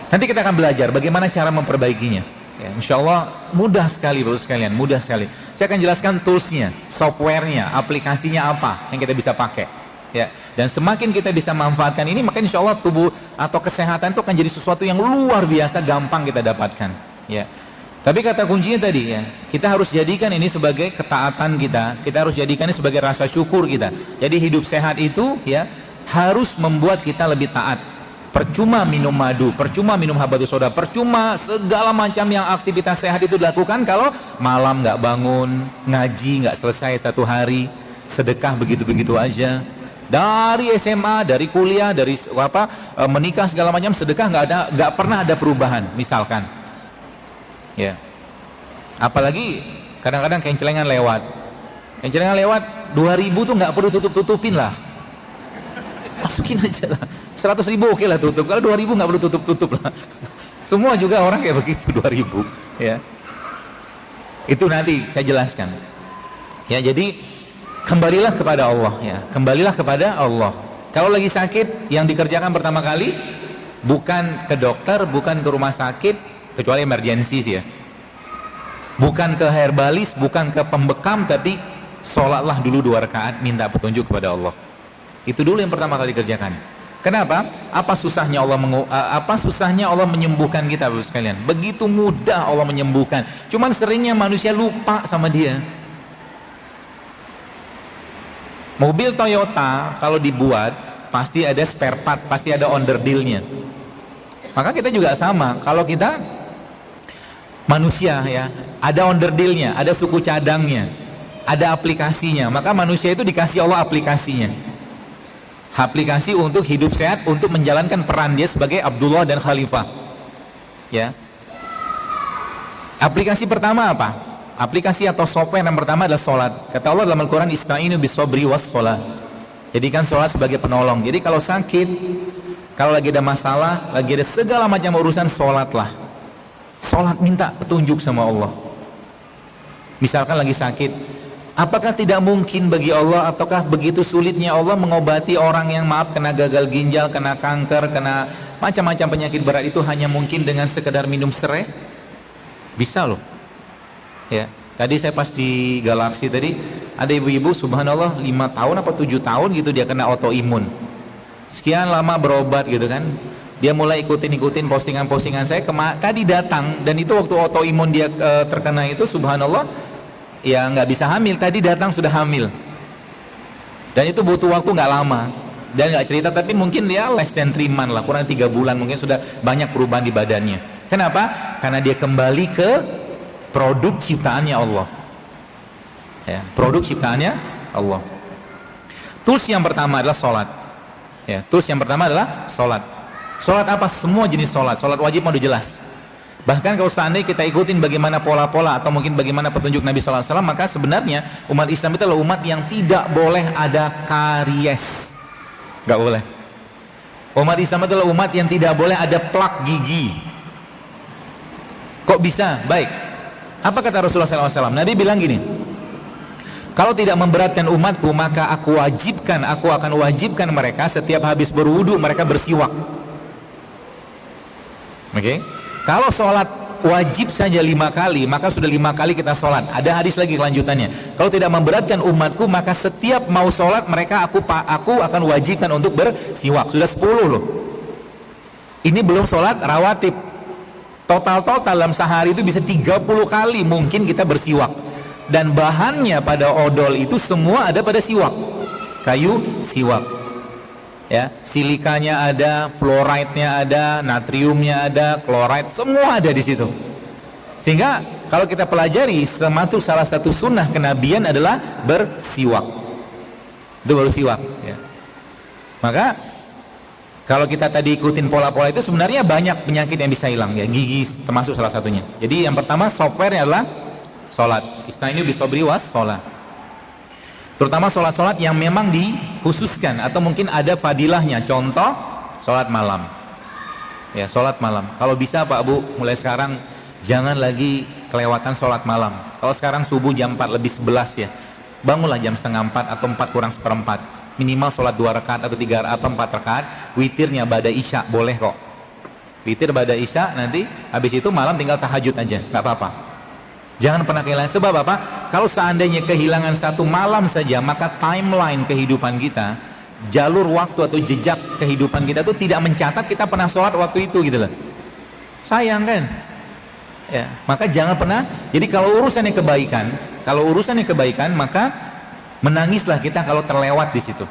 Nanti kita akan belajar bagaimana cara memperbaikinya. Ya, insya Allah mudah sekali Bapak sekalian, mudah sekali. Saya akan jelaskan toolsnya, softwarenya, aplikasinya apa yang kita bisa pakai. Ya, dan semakin kita bisa manfaatkan ini, maka insya Allah tubuh atau kesehatan itu akan jadi sesuatu yang luar biasa gampang kita dapatkan. Ya. Tapi kata kuncinya tadi ya, kita harus jadikan ini sebagai ketaatan kita harus jadikan ini sebagai rasa syukur kita. Jadi hidup sehat itu ya harus membuat kita lebih taat. Percuma minum madu, percuma minum habatus soda, percuma segala macam yang aktivitas sehat itu dilakukan kalau malam nggak bangun, ngaji nggak selesai satu hari, sedekah begitu-begitu aja. Dari SMA, dari kuliah, dari menikah segala macam sedekah nggak pernah ada perubahan misalkan. Ya, apalagi kadang-kadang kencelengan lewat 2000 tuh nggak perlu tutupin lah, masukin aja lah. 100.000 oke lah tutup, kalau 2000 nggak perlu tutup lah. Semua juga orang kayak begitu 2000 ya. Itu nanti saya jelaskan ya. Jadi kembalilah kepada Allah ya, kembalilah kepada Allah. Kalau lagi sakit, yang dikerjakan pertama kali bukan ke dokter, bukan ke rumah sakit, kecuali emergensi sih ya, bukan ke herbalis, bukan ke pembekam, tapi sholatlah dulu 2 rakaat, minta petunjuk kepada Allah. Itu dulu yang pertama kali dikerjakan. Kenapa? Apa susahnya Allah menyembuhkan kita Bapak sekalian? Begitu mudah Allah menyembuhkan. Cuman seringnya manusia lupa sama Dia. Mobil Toyota kalau dibuat pasti ada spare part, pasti ada onderdilnya. Maka kita juga sama. Kalau kita manusia ya, ada onderdilnya, ada suku cadangnya, ada aplikasinya. Maka manusia itu dikasih Allah aplikasinya. Aplikasi untuk hidup sehat, untuk menjalankan peran dia sebagai Abdullah dan Khalifah. Ya. Aplikasi pertama apa? Aplikasi atau software yang pertama adalah sholat. Kata Allah dalam Al-Quran, Ista'inu bis-sobri was-sholat. Jadikan sholat sebagai penolong. Jadi kalau sakit, kalau lagi ada masalah, lagi ada segala macam urusan, sholatlah. Sholat minta petunjuk sama Allah. Misalkan lagi sakit, apakah tidak mungkin bagi Allah, ataukah begitu sulitnya Allah mengobati orang yang kena gagal ginjal, kena kanker, kena macam-macam penyakit berat itu hanya mungkin dengan sekedar minum serai? Bisa loh. Ya, tadi saya pas di Galaksi tadi ada ibu-ibu subhanallah 5 tahun apa 7 tahun gitu dia kena autoimun. Sekian lama berobat gitu kan. Dia mulai ikutin postingan-postingan saya. Tadi datang, dan itu waktu autoimun dia terkena itu subhanallah ya nggak bisa hamil. Tadi datang sudah hamil. Dan itu butuh waktu nggak lama. Dan nggak cerita, tapi mungkin dia less than 3 months lah, kurang 3 bulan mungkin sudah banyak perubahan di badannya. Kenapa? Karena dia kembali ke produk ciptaannya Allah. Ya, produk ciptaannya Allah. Tools yang pertama adalah sholat. Ya, tools yang pertama adalah sholat. Sholat apa? Semua jenis sholat. Sholat wajib mau jelas. Bahkan kalau seandainya kita ikutin bagaimana pola-pola atau mungkin bagaimana petunjuk Nabi SAW, maka sebenarnya umat Islam itu adalah umat yang tidak boleh ada karies. Gak boleh. Umat Islam itu adalah umat yang tidak boleh ada plak gigi. Kok bisa? Baik. Apa kata Rasulullah SAW? Nabi bilang gini, kalau tidak memberatkan umatku, maka aku akan wajibkan mereka setiap habis berwudu mereka bersiwak. Oke? Kalau sholat wajib saja 5 kali, maka sudah 5 kali kita sholat. Ada hadis lagi kelanjutannya. Kalau tidak memberatkan umatku, maka setiap mau sholat mereka aku akan wajibkan untuk bersiwak. Sudah 10 loh. Ini belum sholat rawatib. Total dalam sehari itu bisa 30 kali mungkin kita bersiwak. Dan bahannya pada odol itu semua ada pada siwak. Kayu siwak. Ya, silikanya ada, fluoride-nya ada, natriumnya ada, kloride, semua ada di situ. Sehingga kalau kita pelajari, termasuk salah satu sunnah kenabian adalah bersiwak. Itu baru siwak. Ya. Maka kalau kita tadi ikutin pola-pola itu sebenarnya banyak penyakit yang bisa hilang ya, gigi termasuk salah satunya. Jadi yang pertama softwarenya adalah sholat. Ista'inu bisobri was sholat. Terutama sholat-sholat yang memang dikhususkan atau mungkin ada fadilahnya. Contoh sholat malam. Ya, sholat malam. Kalau bisa Pak Bu, mulai sekarang jangan lagi kelewatan sholat malam. Kalau sekarang subuh jam 4 lebih 11 ya, bangunlah jam setengah 4 atau 4 kurang seperempat. Minimal sholat 2 rakaat atau 3 rakaat atau 4 rakaat. Witirnya ba'da isya boleh kok. Witir pada isya, nanti habis itu malam tinggal tahajud aja, nggak apa-apa. Jangan pernah kehilangan. Sebab apa? Kalau seandainya kehilangan satu malam saja, maka timeline kehidupan kita, jalur waktu atau jejak kehidupan kita itu tidak mencatat kita pernah sholat waktu itu gitu loh. Sayang kan? Ya, maka jangan pernah. Jadi kalau urusannya kebaikan, maka menangislah kita kalau terlewat di situ.